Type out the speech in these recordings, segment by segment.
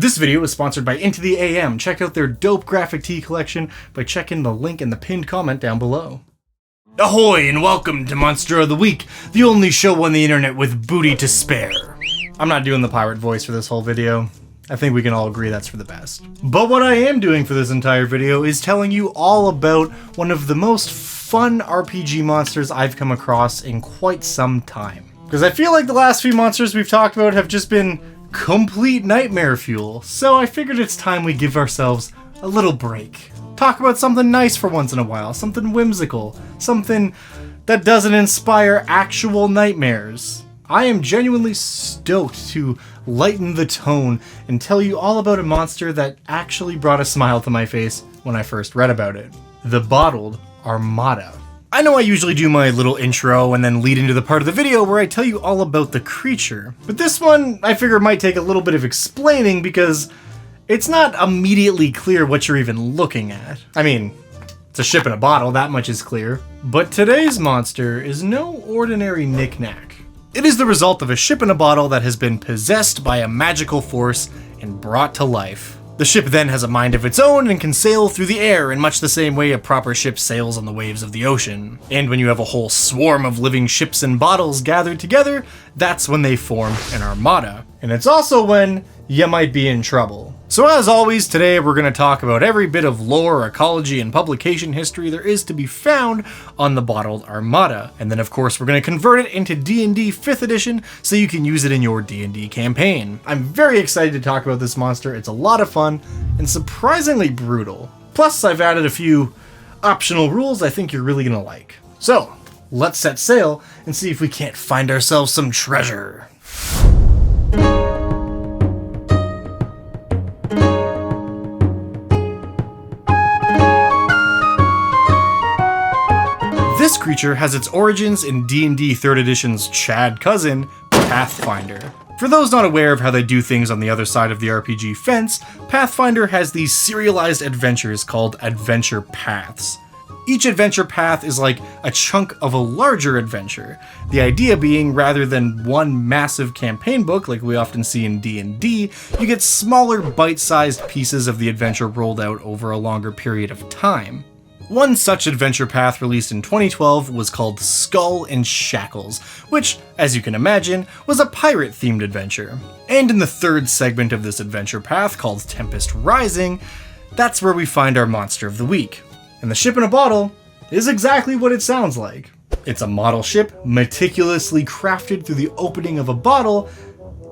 This video is sponsored by Into the AM. Check out their dope graphic tee collection by checking the link in the pinned comment down below. Ahoy and welcome to Monster of the Week, the only show on the internet with booty to spare. I'm not doing the pirate voice for this whole video. I think we can all agree that's for the best. But what I am doing for this entire video is telling you all about one of the most fun RPG monsters I've come across in quite some time. Because I feel like the last few monsters we've talked about have just been complete nightmare fuel, so I figured it's time we give ourselves a little break. Talk about something nice for once in a while, something whimsical, something that doesn't inspire actual nightmares. I am genuinely stoked to lighten the tone and tell you all about a monster that actually brought a smile to my face when I first read about it. The bottled ARMADA. I know I usually do my little intro and then lead into the part of the video where I tell you all about the creature, but this one I figure might take a little bit of explaining because it's not immediately clear what you're even looking at. I mean, it's a ship in a bottle, that much is clear. But today's monster is no ordinary knick-knack. It is the result of a ship in a bottle that has been possessed by a magical force and brought to life. The ship then has a mind of its own and can sail through the air in much the same way a proper ship sails on the waves of the ocean. And when you have a whole swarm of living ships and bottles gathered together, that's when they form an armada. And it's also when you might be in trouble. So as always, today we're going to talk about every bit of lore, ecology, and publication history there is to be found on the bottled armada. And then of course we're going to convert it into D&D 5th edition so you can use it in your D&D campaign. I'm very excited to talk about this monster. It's a lot of fun and surprisingly brutal. Plus I've added a few optional rules I think you're really going to like. So let's set sail and see if we can't find ourselves some treasure. This creature has its origins in D&D 3rd edition's Chad cousin, Pathfinder. For those not aware of how they do things on the other side of the RPG fence, Pathfinder has these serialized adventures called adventure paths. Each adventure path is like a chunk of a larger adventure, the idea being rather than one massive campaign book like we often see in D&D, you get smaller bite-sized pieces of the adventure rolled out over a longer period of time. One such adventure path released in 2012 was called Skull and Shackles, which, as you can imagine, was a pirate-themed adventure. And in the third segment of this adventure path, called Tempest Rising, that's where we find our monster of the week. And the ship in a bottle is exactly what it sounds like. It's a model ship, meticulously crafted through the opening of a bottle,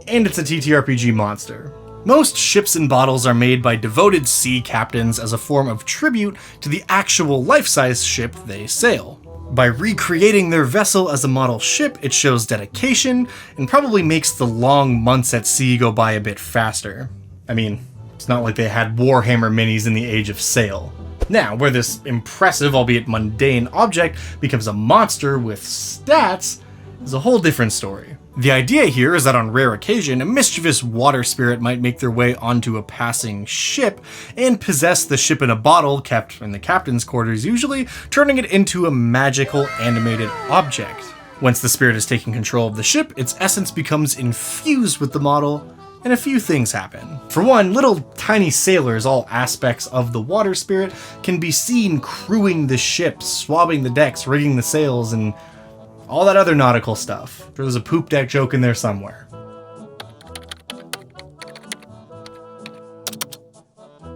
and it's a TTRPG monster. Most ships and bottles are made by devoted sea captains as a form of tribute to the actual life-size ship they sail. By recreating their vessel as a model ship, it shows dedication and probably makes the long months at sea go by a bit faster. I mean, it's not like they had Warhammer minis in the Age of Sail. Now, where this impressive, albeit mundane object becomes a monster with stats is a whole different story. The idea here is that on rare occasion, a mischievous water spirit might make their way onto a passing ship and possess the ship in a bottle kept in the captain's quarters, usually turning it into a magical animated object. Once the spirit has taken control of the ship, its essence becomes infused with the model, and a few things happen. For one, little tiny sailors, all aspects of the water spirit, can be seen crewing the ship, swabbing the decks, rigging the sails, and all that other nautical stuff. There's a poop deck joke in there somewhere.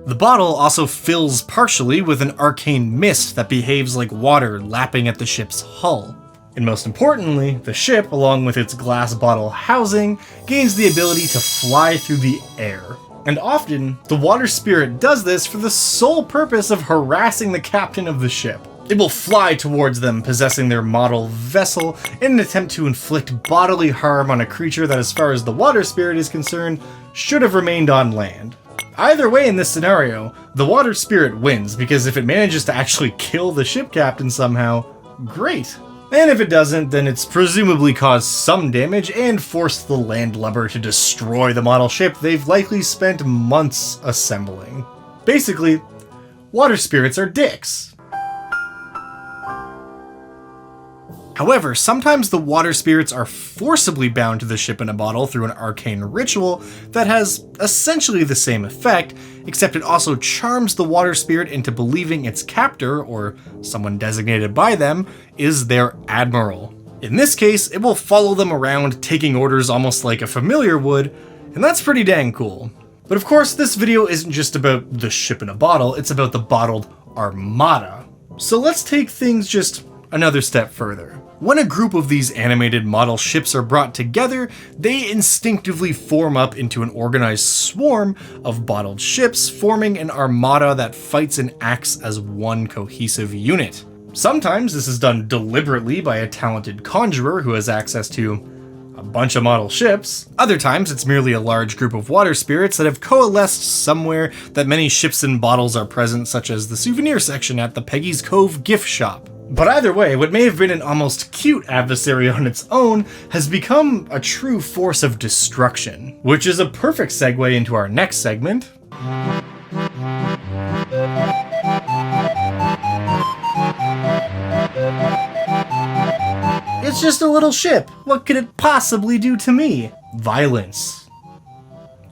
The bottle also fills partially with an arcane mist that behaves like water lapping at the ship's hull. And most importantly, the ship, along with its glass bottle housing, gains the ability to fly through the air. And often, the water spirit does this for the sole purpose of harassing the captain of the ship. It will fly towards them, possessing their model vessel, in an attempt to inflict bodily harm on a creature that, as far as the water spirit is concerned, should have remained on land. Either way in this scenario, the water spirit wins, because if it manages to actually kill the ship captain somehow, great. And if it doesn't, then it's presumably caused some damage and forced the landlubber to destroy the model ship they've likely spent months assembling. Basically, water spirits are dicks. However, sometimes the water spirits are forcibly bound to the ship in a bottle through an arcane ritual that has essentially the same effect, except it also charms the water spirit into believing its captor, or someone designated by them, is their admiral. In this case, it will follow them around, taking orders almost like a familiar would, and that's pretty dang cool. But of course, this video isn't just about the ship in a bottle, it's about the bottled Armada. So let's take things just another step further. When a group of these animated model ships are brought together, they instinctively form up into an organized swarm of bottled ships, forming an armada that fights and acts as one cohesive unit. Sometimes this is done deliberately by a talented conjurer who has access to a bunch of model ships. Other times it's merely a large group of water spirits that have coalesced somewhere that many ships and bottles are present, such as the souvenir section at the Peggy's Cove gift shop. But either way, what may have been an almost cute adversary on its own has become a true force of destruction, which is a perfect segue into our next segment. It's just a little ship. What could it possibly do to me? Violence.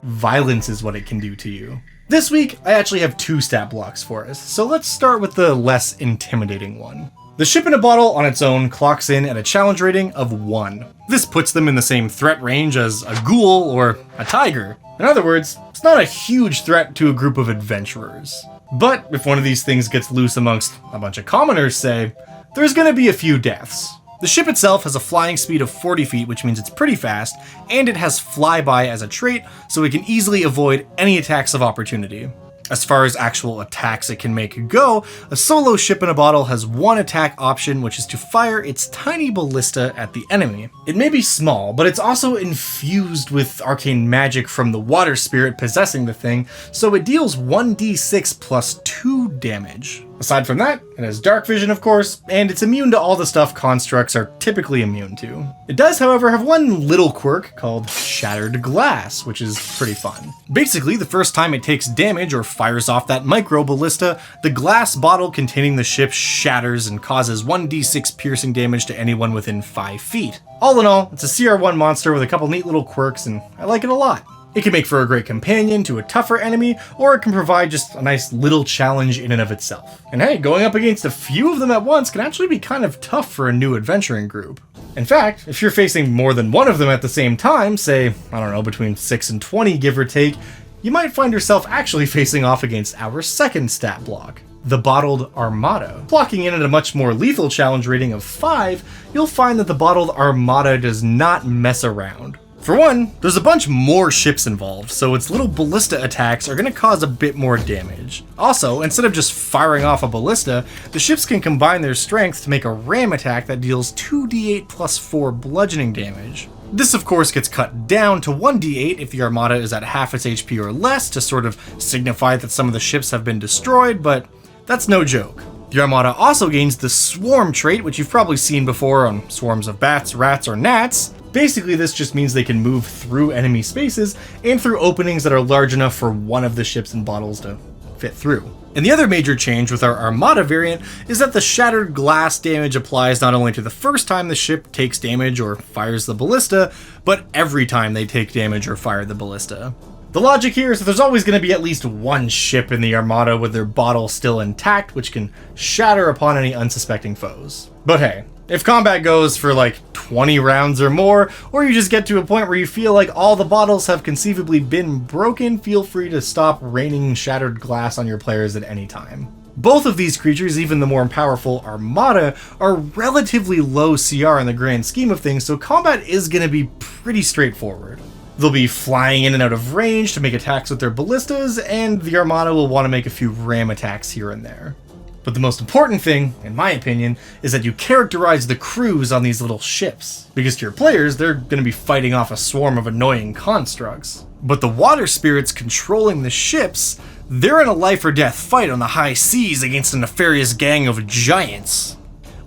Violence is what it can do to you. This week, I actually have 2 stat blocks for us, so let's start with the less intimidating one. The ship in a bottle on its own clocks in at a challenge rating of 1. This puts them in the same threat range as a ghoul or a tiger. In other words, it's not a huge threat to a group of adventurers. But if one of these things gets loose amongst a bunch of commoners, say, there's gonna be a few deaths. The ship itself has a flying speed of 40 feet, which means it's pretty fast, and it has flyby as a trait, so it can easily avoid any attacks of opportunity. As far as actual attacks it can make go, a solo ship in a bottle has one attack option, which is to fire its tiny ballista at the enemy. It may be small, but it's also infused with arcane magic from the water spirit possessing the thing, so it deals 1d6 plus 2 damage. Aside from that, it has dark vision, of course, and it's immune to all the stuff constructs are typically immune to. It does, however, have one little quirk called Shattered Glass, which is pretty fun. Basically, the first time it takes damage or fires off that micro ballista, the glass bottle containing the ship shatters and causes 1d6 piercing damage to anyone within 5 feet. All in all, it's a CR1 monster with a couple neat little quirks, and I like it a lot. It can make for a great companion to a tougher enemy, or it can provide just a nice little challenge in and of itself. And hey, going up against a few of them at once can actually be kind of tough for a new adventuring group. In fact, if you're facing more than one of them at the same time, say, I don't know, between 6 and 20 give or take, you might find yourself actually facing off against our second stat block, the bottled Armada. Clocking in at a much more lethal challenge rating of 5, you'll find that the bottled Armada does not mess around. For one, there's a bunch more ships involved, so its little ballista attacks are going to cause a bit more damage. Also, instead of just firing off a ballista, the ships can combine their strength to make a ram attack that deals 2d8 plus 4 bludgeoning damage. This of course gets cut down to 1d8 if the Armada is at half its HP or less to sort of signify that some of the ships have been destroyed, but that's no joke. The Armada also gains the Swarm trait, which you've probably seen before on swarms of bats, rats, or gnats. Basically, this just means they can move through enemy spaces and through openings that are large enough for one of the ships and bottles to fit through. And the other major change with our Armada variant is that the shattered glass damage applies not only to the first time the ship takes damage or fires the ballista, but every time they take damage or fire the ballista. The logic here is that there's always going to be at least one ship in the Armada with their bottle still intact, which can shatter upon any unsuspecting foes. But hey, if combat goes for like 20 rounds or more, or you just get to a point where you feel like all the bottles have conceivably been broken, feel free to stop raining shattered glass on your players at any time. Both of these creatures, even the more powerful Armada, are relatively low CR in the grand scheme of things, so combat is going to be pretty straightforward. They'll be flying in and out of range to make attacks with their ballistas, and the Armada will want to make a few ram attacks here and there. But the most important thing, in my opinion, is that you characterize the crews on these little ships. Because to your players, they're going to be fighting off a swarm of annoying constructs. But the water spirits controlling the ships, they're in a life or death fight on the high seas against a nefarious gang of giants.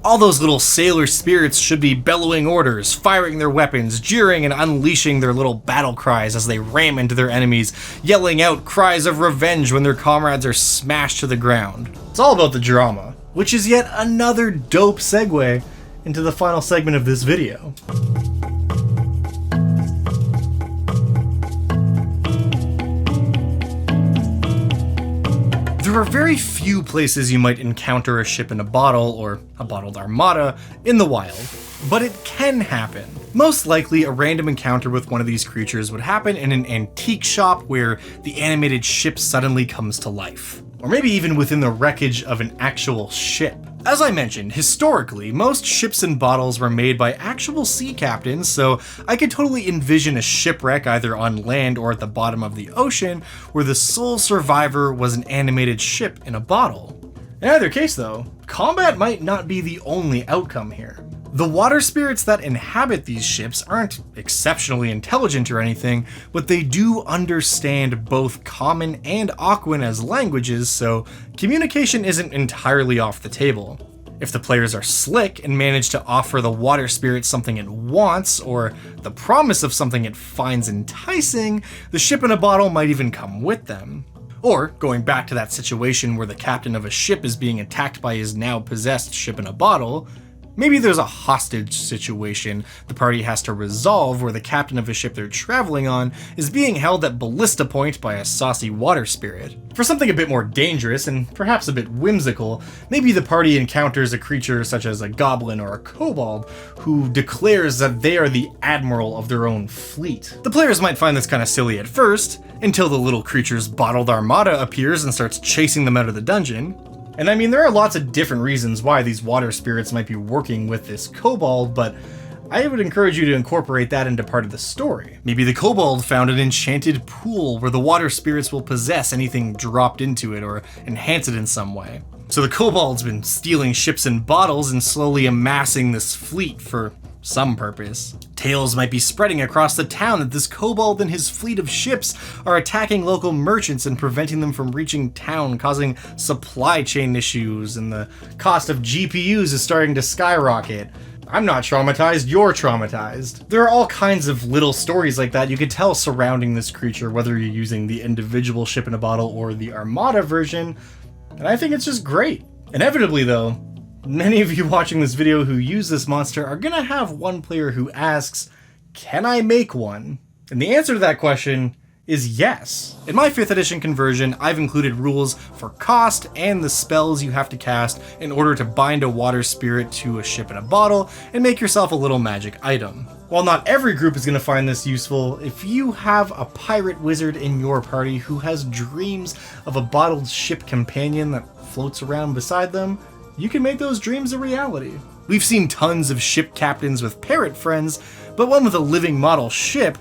All those little sailor spirits should be bellowing orders, firing their weapons, jeering and unleashing their little battle cries as they ram into their enemies, yelling out cries of revenge when their comrades are smashed to the ground. It's all about the drama, which is yet another dope segue into the final segment of this video. There are very few places you might encounter a ship in a bottle, or a bottled armada, in the wild. But it can happen. Most likely, a random encounter with one of these creatures would happen in an antique shop where the animated ship suddenly comes to life. Or maybe even within the wreckage of an actual ship. As I mentioned, historically, most ships and bottles were made by actual sea captains, so I could totally envision a shipwreck either on land or at the bottom of the ocean, where the sole survivor was an animated ship in a bottle. In either case though, combat might not be the only outcome here. The water spirits that inhabit these ships aren't exceptionally intelligent or anything, but they do understand both Common and Aquan as languages, so communication isn't entirely off the table. If the players are slick and manage to offer the water spirit something it wants, or the promise of something it finds enticing, the ship in a bottle might even come with them. Or, going back to that situation where the captain of a ship is being attacked by his now possessed ship in a bottle, maybe there's a hostage situation the party has to resolve where the captain of a ship they're traveling on is being held at ballista point by a saucy water spirit. For something a bit more dangerous and perhaps a bit whimsical, maybe the party encounters a creature such as a goblin or a kobold who declares that they are the admiral of their own fleet. The players might find this kind of silly at first, until the little creature's bottled armada appears and starts chasing them out of the dungeon. And I mean, there are lots of different reasons why these water spirits might be working with this kobold, but I would encourage you to incorporate that into part of the story. Maybe the kobold found an enchanted pool where the water spirits will possess anything dropped into it or enhance it in some way. So the kobold's been stealing ships and bottles and slowly amassing this fleet for some purpose. Tales might be spreading across the town that this kobold and his fleet of ships are attacking local merchants and preventing them from reaching town, causing supply chain issues, and the cost of GPUs is starting to skyrocket. I'm not traumatized, you're traumatized. There are all kinds of little stories like that you could tell surrounding this creature, whether you're using the individual ship in a bottle or the Armada version, and I think it's just great. Inevitably though, many of you watching this video who use this monster are gonna have one player who asks, can I make one? And the answer to that question is yes. In my 5th edition conversion, I've included rules for cost and the spells you have to cast in order to bind a water spirit to a ship in a bottle and make yourself a little magic item. While not every group is going to find this useful, if you have a pirate wizard in your party who has dreams of a bottled ship companion that floats around beside them, you can make those dreams a reality. We've seen tons of ship captains with parrot friends, but one with a living model ship,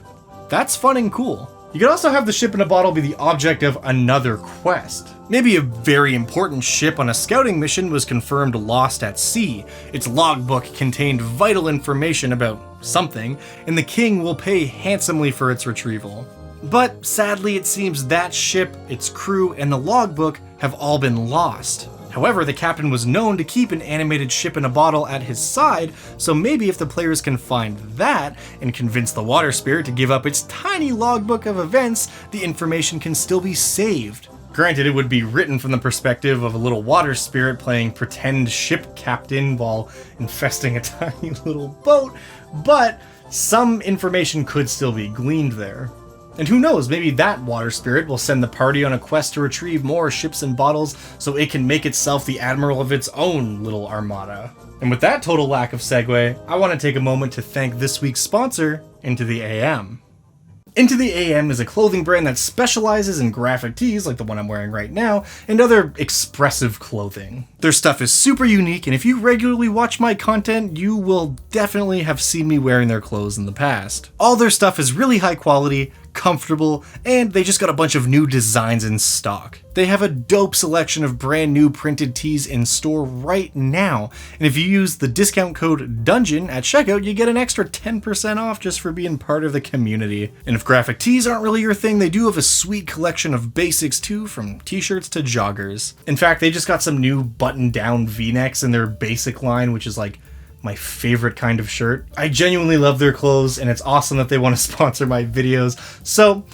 that's fun and cool. You could also have the ship in a bottle be the object of another quest. Maybe a very important ship on a scouting mission was confirmed lost at sea. Its logbook contained vital information about something, and the king will pay handsomely for its retrieval. But sadly, it seems that ship, its crew, and the logbook have all been lost. However, the captain was known to keep an animated ship in a bottle at his side, so maybe if the players can find that and convince the water spirit to give up its tiny logbook of events, the information can still be saved. Granted, it would be written from the perspective of a little water spirit playing pretend ship captain while infesting a tiny little boat, but some information could still be gleaned there. And who knows, maybe that water spirit will send the party on a quest to retrieve more ships and bottles so it can make itself the admiral of its own little armada. And with that total lack of segue, I want to take a moment to thank this week's sponsor, Into the AM. Into the AM is a clothing brand that specializes in graphic tees like the one I'm wearing right now, and other expressive clothing. Their stuff is super unique, and if you regularly watch my content, you will definitely have seen me wearing their clothes in the past. All their stuff is really high quality, comfortable, and they just got a bunch of new designs in stock. They have a dope selection of brand new printed tees in store right now, and if you use the discount code DUNGEON at checkout, you get an extra 10% off just for being part of the community. And if graphic tees aren't really your thing, they do have a sweet collection of basics too, from t-shirts to joggers. In fact, they just got some new button-down v-necks in their basic line, which is like my favorite kind of shirt. I genuinely love their clothes, and it's awesome that they want to sponsor my videos. So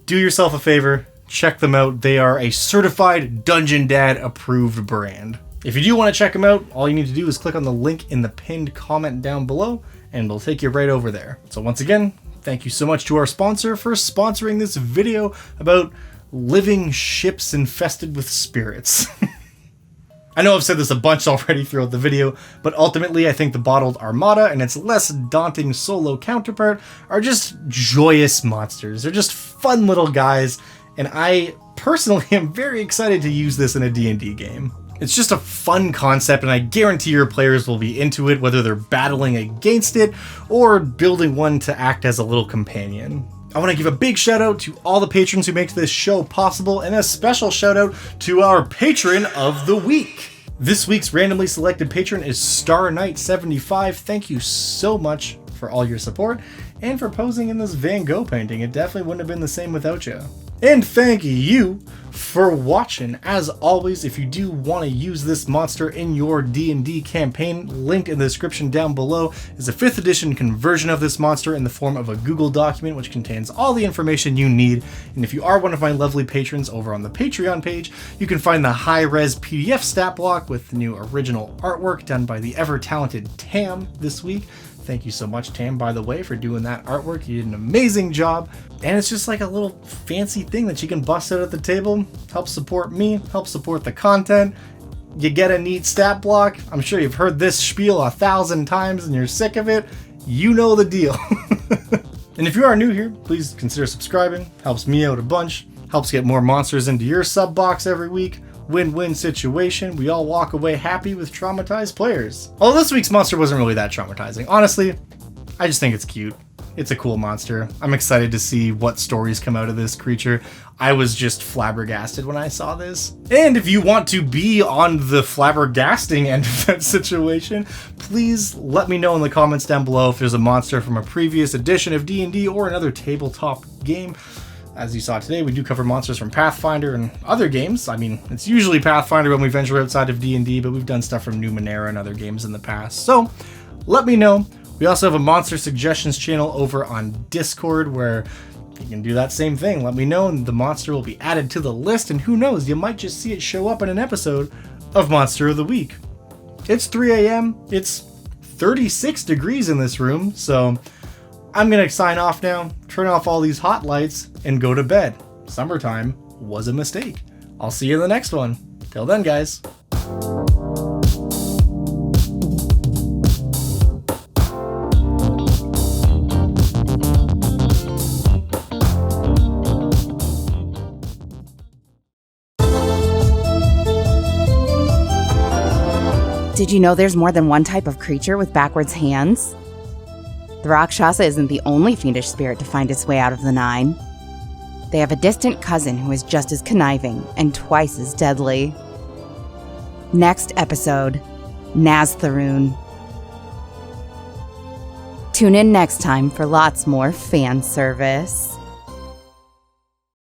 do yourself a favor, check them out. They are a certified Dungeon Dad approved brand. If you do want to check them out, all you need to do is click on the link in the pinned comment down below, and it'll take you right over there. So once again, thank you so much to our sponsor for sponsoring this video about living ships infested with spirits. I know I've said this a bunch already throughout the video, but ultimately I think the bottled Armada and its less daunting solo counterpart are just joyous monsters. They're just fun little guys, and I personally am very excited to use this in a D&D game. It's just a fun concept, and I guarantee your players will be into it, whether they're battling against it or building one to act as a little companion. I want to give a big shout out to all the patrons who make this show possible, and a special shout out to our patron of the week. This week's randomly selected patron is Star Knight 75. Thank you so much for all your support and for posing in this Van Gogh painting. It definitely wouldn't have been the same without you. And thank you for watching. As always, if you do want to use this monster in your D&D campaign, linked in the description down below is a 5th edition conversion of this monster in the form of a Google document which contains all the information you need. And if you are one of my lovely patrons over on the Patreon page, you can find the high-res PDF stat block with the new original artwork done by the ever-talented Tam this week. Thank you so much, Tam, by the way, for doing that artwork. You did an amazing job. And it's just like a little fancy thing that you can bust out at the table. Help support me, help support the content. You get a neat stat block. I'm sure you've heard this spiel 1,000 times and you're sick of it. You know the deal. And if you are new here, please consider subscribing. Helps me out a bunch. Helps get more monsters into your sub box every week. Win-win situation. We all walk away happy with traumatized players. Although this week's monster wasn't really that traumatizing. Honestly, I just think it's cute. It's a cool monster. I'm excited to see what stories come out of this creature. I was just flabbergasted when I saw this. And if you want to be on the flabbergasting end of that situation, please let me know in the comments down below if there's a monster from a previous edition of D&D or another tabletop game. As you saw today, we do cover monsters from Pathfinder and other games. I mean, it's usually Pathfinder when we venture outside of D&D, but we've done stuff from Numenera and other games in the past. So, let me know. We also have a monster suggestions channel over on Discord where you can do that same thing. Let me know and the monster will be added to the list, and who knows, you might just see it show up in an episode of Monster of the Week. It's 3 a.m. It's 36 degrees in this room, so I'm going to sign off now, turn off all these hot lights, and go to bed. Summertime was a mistake. I'll see you in the next one. Till then, guys. Did you know there's more than one type of creature with backwards hands? The Rakshasa isn't the only fiendish spirit to find its way out of the Nine. They have a distant cousin who is just as conniving and twice as deadly. Next episode, Naztharoon. Tune in next time for lots more fan service.